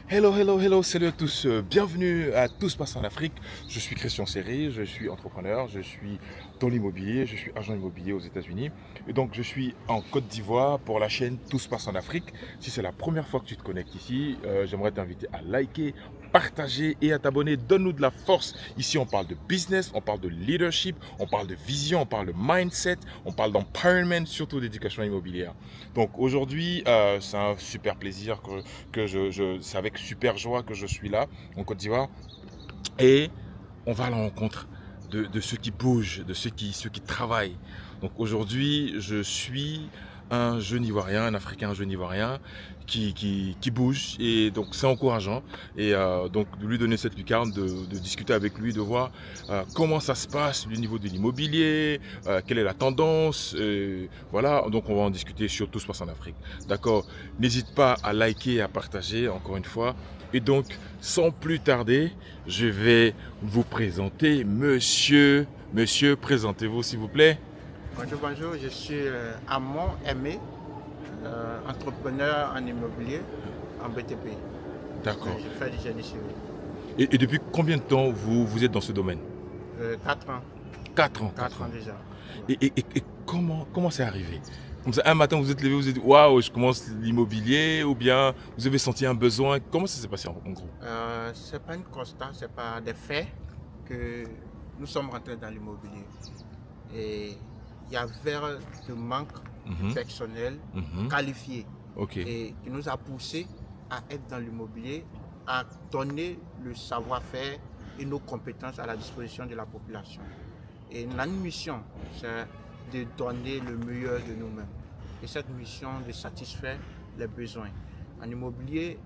Hello, hello, hello, salut à tous, bienvenue à Tout se passe en Afrique. Je suis Christian Serré, je suis entrepreneur, je suis dans l'immobilier, je suis agent immobilier aux États-Unis. Et donc je suis en Côte d'Ivoire pour la chaîne Tout se passe en Afrique. Si c'est la première fois que tu te connectes ici, j'aimerais t'inviter à liker, partager et à t'abonner. Donne-nous de la force. Ici, on parle de business, on parle de leadership, on parle de vision, on parle de mindset, on parle d'empowerment, surtout d'éducation immobilière. Donc aujourd'hui, c'est un super plaisir c'est avec super joie que je suis là en Côte d'Ivoire et on va à la rencontre de ceux qui bougent, de ceux qui travaillent. Donc aujourd'hui, je suis un jeune Ivoirien, un Africain, un jeune Ivoirien qui bouge et donc c'est encourageant et donc de lui donner cette lucarne, de discuter avec lui, de voir comment ça se passe au niveau de l'immobilier, quelle est la tendance, voilà, donc on va en discuter sur Tout se passe en Afrique. D'accord, n'hésite pas à liker et à partager encore une fois. Et donc, sans plus tarder, je vais vous présenter monsieur. Monsieur, présentez-vous s'il vous plaît. Bonjour, bonjour, je suis Amon Aimé, entrepreneur en immobilier en BTP. D'accord. Je fais du génie civil. Et depuis combien de temps vous êtes dans ce domaine? 4 ans, 4 ans. 4 ans déjà. Et comment c'est arrivé? Comme ça, un matin, vous êtes levé, vous êtes dit, waouh, je commence l'immobilier, ou bien vous avez senti un besoin. Comment ça s'est passé en gros? Ce n'est pas une constante, ce n'est pas des faits que nous sommes rentrés dans l'immobilier. Et il y avait de manque personnel qualifié Ok. et qui nous a poussé à être dans l'immobilier, à donner le savoir-faire et nos compétences à la disposition de la population. Et notre mission, c'est de donner le meilleur de nous-mêmes. Et cette mission de satisfaire les besoins. En immobilier,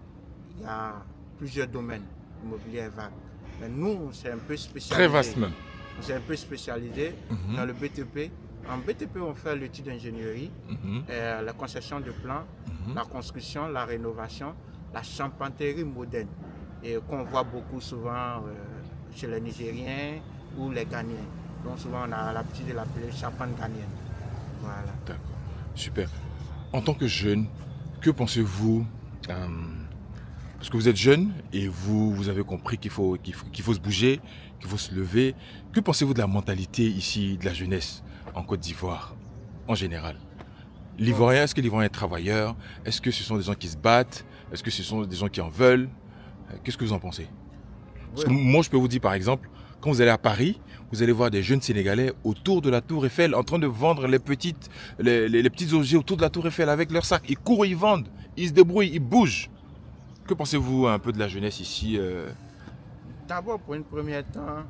il y a plusieurs domaines. L'immobilier est vague. Mais nous, c'est un peu spécialisé. Très vaste même. C'est un peu spécialisé dans le BTP. En BTP, on fait l'étude d'ingénierie, la concession de plans, la construction, la rénovation, la charpenterie moderne. Et qu'on voit beaucoup souvent chez les Nigériens ou les Ghanéens. Donc souvent on a l'habitude de l'appeler charpente ghanéenne. Voilà. D'accord. Super. En tant que jeune, que pensez-vous parce que vous êtes jeune et vous avez compris qu'il faut se bouger, qu'il faut se lever. Que pensez-vous de la mentalité ici, de la jeunesse en Côte d'Ivoire, en général? L'Ivoirien, est-ce que l'Ivoirien est travailleur? Est-ce que ce sont des gens qui se battent? Est-ce que ce sont des gens qui en veulent? Qu'est-ce que vous en pensez? Parce que moi, je peux vous dire, par exemple, quand vous allez à Paris, vous allez voir des jeunes Sénégalais autour de la Tour Eiffel en train de vendre les petits objets autour de la Tour Eiffel avec leurs sacs. Ils courent, ils vendent, ils se débrouillent, ils bougent. Que pensez-vous un peu de la jeunesse ici? D'abord, pour une première temps,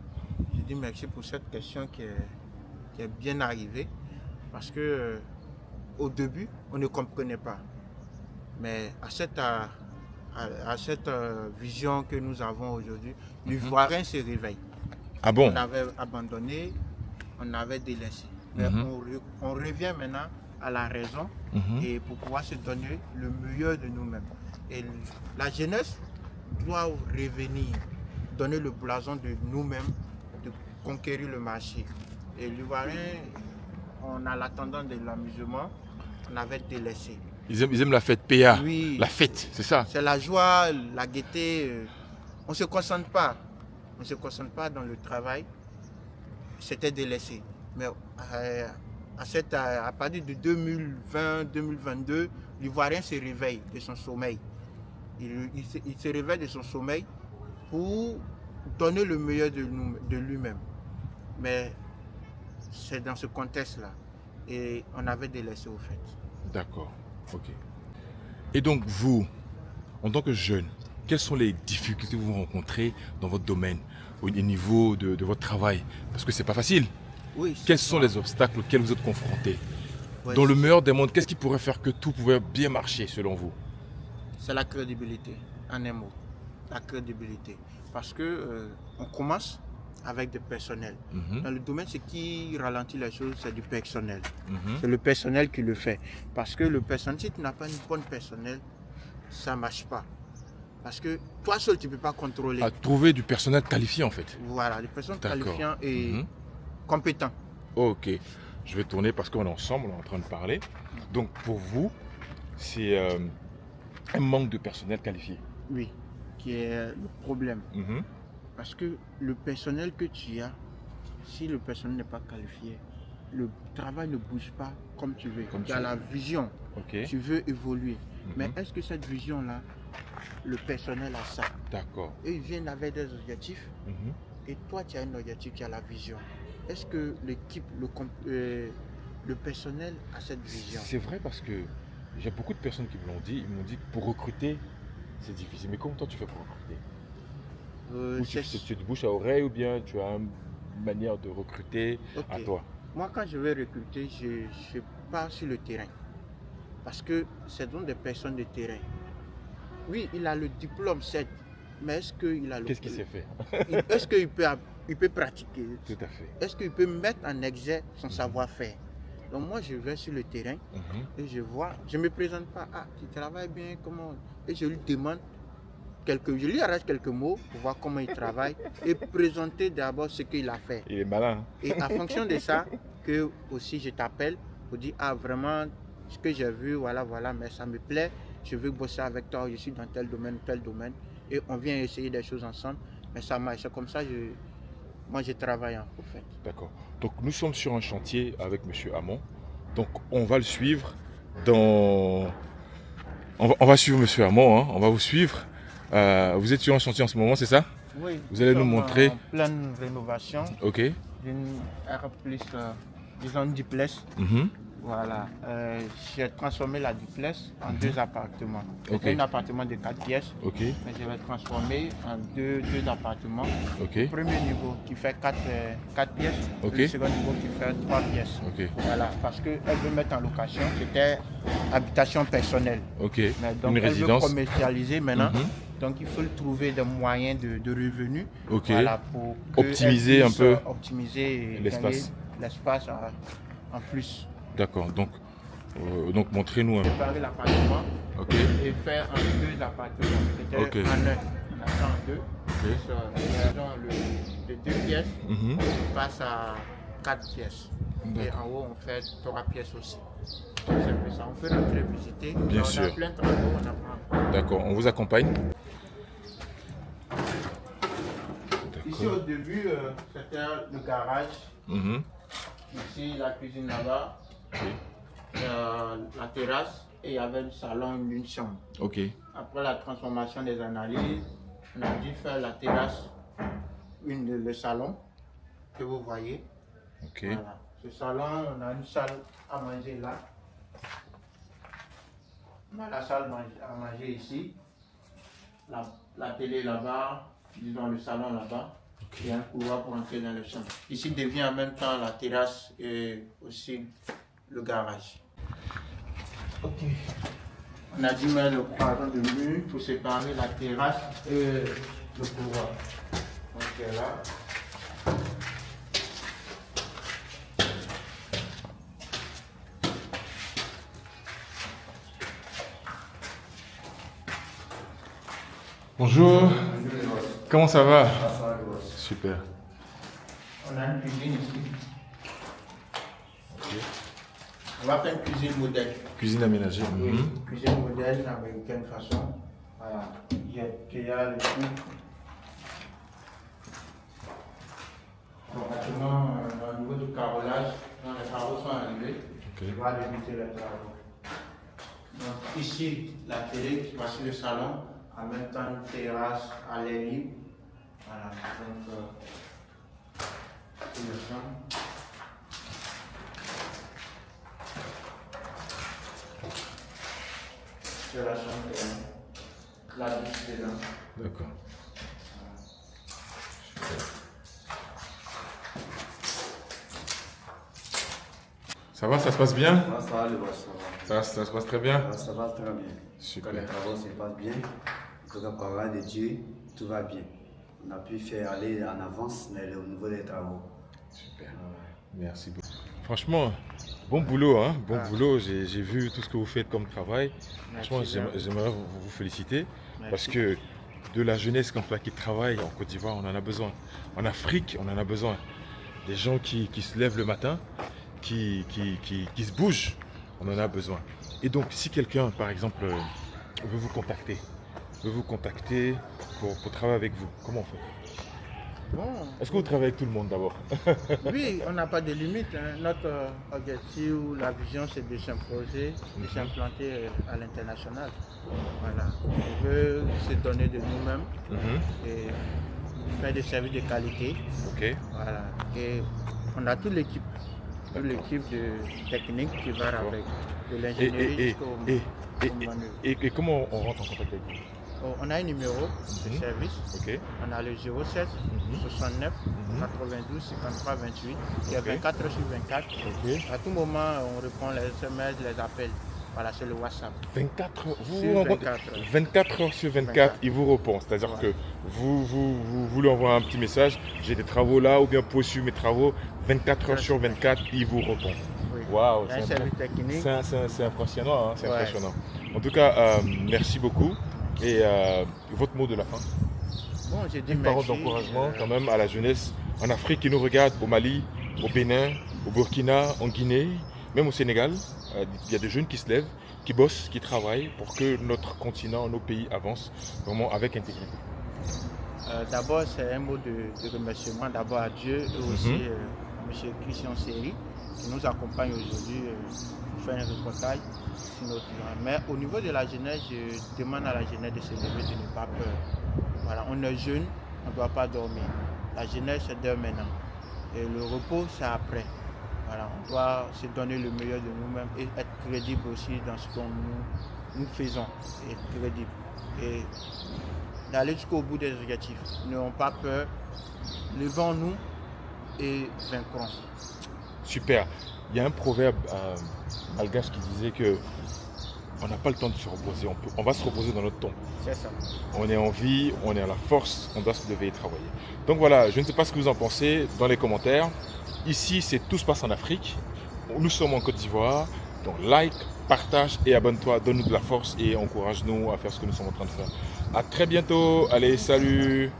je dis merci pour cette question qui est bien arrivée. Parce que au début, on ne comprenait pas. Mais à cette vision que nous avons aujourd'hui, l'Ivoirien se réveille. Ah bon? On avait abandonné, on avait délaissé. Mais on revient maintenant à la raison et pour pouvoir se donner le meilleur de nous-mêmes. Et la jeunesse doit revenir, donner le blason de nous-mêmes, de conquérir le marché. Et l'Ivoirien, on a la tendance de l'amusement, on avait délaissé. Ils aiment la fête, PA. Oui, la fête, c'est ça? C'est la joie, la gaieté. On ne se concentre pas. On ne se concentre pas dans le travail. C'était délaissé. Mais à partir de 2020-2022, l'Ivoirien se réveille de son sommeil. Il se réveille de son sommeil pour donner le meilleur de lui-même. Mais c'est dans ce contexte-là. Et on avait délaissé au fait. D'accord, ok. Et donc vous, en tant que jeune, quelles sont les difficultés que vous rencontrez dans votre domaine, au niveau de votre travail? Parce que c'est pas facile. Oui, Quels sont les obstacles auxquels vous êtes confrontés? Oui, Dans le meilleur des mondes, qu'est-ce qui pourrait faire que tout pouvait bien marcher selon vous? c'est la crédibilité, en un mot. La crédibilité. Parce que on commence avec du personnel. Dans le domaine, ce qui ralentit les choses, c'est du personnel. C'est le personnel qui le fait. Parce que le personnel, si tu n'as pas une bonne personnel, ça ne marche pas. Parce que toi seul, tu ne peux pas contrôler. À trouver du personnel qualifié en fait. Voilà, des personnes qualifiantes et compétentes. Ok, je vais tourner parce qu'on est ensemble, on est en train de parler. Donc pour vous, c'est un manque de personnel qualifié. Oui. qui est le problème. Mhm. Parce que le personnel que tu as, si le personnel n'est pas qualifié, le travail ne bouge pas comme tu veux. Comme Tu as tu la veux. vision, Ok. tu veux évoluer. Mhm. Mais est-ce que cette vision-là, le personnel a ça? D'accord. Eux, ils viennent avec des objectifs Mhm. et toi, tu as un objectif, tu as la vision. Est-ce que l'équipe, le personnel a cette vision? C'est vrai parce que j'ai beaucoup de personnes qui me l'ont dit. Ils m'ont dit que pour recruter, c'est difficile. Mais comment toi tu fais pour recruter? Ou tu te bouches à oreille ou bien tu as une manière de recruter à Ok. toi? Moi, quand je vais recruter, je pars sur le terrain. Parce que c'est donc des personnes de terrain. Oui, il a le diplôme, certes, mais est-ce qu'il a le... Qu'est-ce qui s'est fait? Est-ce qu'il peut pratiquer? Tout à fait. Est-ce qu'il peut mettre en exergue son savoir-faire? Donc moi, je vais sur le terrain Mhm. et je vois, je ne me présente pas, ah, tu travailles bien, comment? Et je lui demande je lui arrache quelques mots pour voir comment il travaille et présenter d'abord ce qu'il a fait. Il est malin. Hein? Et en fonction de ça, que aussi je t'appelle pour dire, ah vraiment, ce que j'ai vu, voilà, mais ça me plaît, je veux bosser avec toi, je suis dans tel domaine, et on vient essayer des choses ensemble, mais ça marche. C'est comme ça, moi je travaille en fait. D'accord. Donc nous sommes sur un chantier avec Monsieur Hamon. Donc on va le suivre dans... On va suivre Monsieur Hamon, hein. On va vous suivre. Vous êtes sur un chantier en ce moment, c'est ça? Oui, vous allez nous montrer. En pleine rénovation Ok. d'une R+, disons duplex. Mhm. Voilà, j'ai transformé la duplex en deux appartements. Ok. C'est un appartement de 4 pièces, Ok. mais je vais transformer en deux appartements. Ok. Le premier niveau qui fait 4 pièces, Ok. le second niveau qui fait 3 pièces. Ok. Voilà, parce qu'elle veut mettre en location, c'était habitation personnelle. Ok. Mais donc Une elle veut résidence. commercialiser maintenant. Mhm. Donc il faut trouver des moyens de revenus. Ok. Voilà, pour que Optimiser elle un puisse, peu optimiser et l'espace. gagner l'espace en plus. D'accord. Donc montrez-nous un. Séparer l'appartement Ok. et faire en deux appartements. C'était Ok. en un. On a fait en deux. Ok. De 2 pièces, Mhm. on passe à 4 pièces. Et en haut, on fait 3 pièces aussi. Donc, c'est un peu ça. On peut rentrer visiter. Bien on sûr. a plein de travaux, on apprend. D'accord. On vous accompagne. Ici, au début, c'était le garage. Mhm. Ici, la cuisine là-bas. Ok. La terrasse. Et il y avait le salon, une chambre. Ok. Après la transformation des analyses, on a dû faire la terrasse, le salon que vous voyez. Ok. Voilà. Ce salon, on a une salle à manger là. On a la salle à manger ici. La télé là-bas, disons le salon là-bas. Il y a un couloir pour entrer dans le chambre. Ici devient en même temps la terrasse et aussi le garage. Ok. On a dû mettre le croisement de mur pour séparer la terrasse et le couloir. Donc là. Bonjour. Comment ça va? Ça va, le boss. Super. On a une cuisine ici. On va faire une cuisine modèle. Cuisine aménagée. Oui, Mhm. cuisine modèle américaine façon. Voilà. Il y a le tout. Maintenant, au niveau du carrelage, quand les travaux sont arrivés, Ok. on va débuter les travaux. Donc ici, la télé qui passe sur le salon, en même temps une terrasse à l'air libre. Voilà, donc c'est le champ. C'est la chambre, la douche dedans. D'accord. Ça va, ça se passe bien? Ouais, ça va, le boss, ça va. Ça se passe très bien? Ouais, ça va très bien. Super. Quand les travaux se passent bien, quand on parle de Dieu, tout va bien. On a pu faire aller en avance mais au niveau des travaux. Super. Voilà. Merci beaucoup. Franchement, bon boulot, hein? Bon Ah. boulot. J'ai vu tout ce que vous faites comme travail. Merci Franchement, bien. j'aimerais vous féliciter Merci. parce que de la jeunesse comme ça qui travaille en Côte d'Ivoire, on en a besoin. En Afrique, on en a besoin. Des gens qui se lèvent le matin, qui se bougent, on en a besoin. Et donc, si quelqu'un, par exemple, veut vous contacter, veut vous contacter pour travailler avec vous, comment on fait? Bon, Est-ce que vous travaillez avec tout le monde d'abord? oui, on n'a pas de limite, hein. Notre objectif ou la vision, c'est de s'imposer, de s'implanter à l'international. Voilà. On veut se donner de nous-mêmes et faire des services de qualité. Ok. Voilà. Et on a toute l'équipe de technique qui va avec, de l'ingénierie jusqu'au manœuvre. Et comment on rentre en contact avec vous? On a un numéro de service. Ok. On a le 07 69 92 53 28. Il y a 24 heures sur 24. Ok. À tout moment, on répond les SMS, les appels. Voilà, c'est le WhatsApp. 24 heures, Sur 24 heures sur 24, il vous répond. C'est-à-dire que vous lui envoyez un petit message, j'ai des travaux là, ou bien pour suivre mes travaux, 24 heures sur 24, il vous répond. Oui. Waouh, Il y a un service technique. c'est impressionnant, hein, c'est Ouais. impressionnant. En tout cas, merci beaucoup. Et votre mot de la fin? Bon, j'ai dit Une parole merci. d'encouragement quand même à la jeunesse en Afrique qui nous regarde, au Mali, au Bénin, au Burkina, en Guinée, même au Sénégal. Il y a des jeunes qui se lèvent, qui bossent, qui travaillent pour que notre continent, nos pays avancent vraiment avec intégrité. D'abord, c'est un mot de remerciement d'abord à Dieu et aussi à M. Christian Séry qui nous accompagne aujourd'hui pour faire un reportage sur notre land. Mais au niveau de la jeunesse, je demande à la jeunesse de se lever, de ne pas peur. Voilà, on est jeune, on ne doit pas dormir. La jeunesse, c'est dès maintenant. Et le repos, c'est après. Voilà, on doit se donner le meilleur de nous-mêmes et être crédible aussi dans ce que nous faisons. Et être crédible. Et d'aller jusqu'au bout des objectifs. N'ayons pas peur, levons-nous et vaincrons. Super. Il y a un proverbe malgache qui disait que on n'a pas le temps de se reposer, on va se reposer dans notre tombe. C'est ça. On est en vie, on est à la force, on doit se lever et travailler. Donc voilà, je ne sais pas ce que vous en pensez dans les commentaires. Ici, c'est Tout se passe en Afrique. Nous sommes en Côte d'Ivoire. Donc like, partage et abonne-toi, donne-nous de la force et encourage-nous à faire ce que nous sommes en train de faire. À très bientôt. Allez, salut.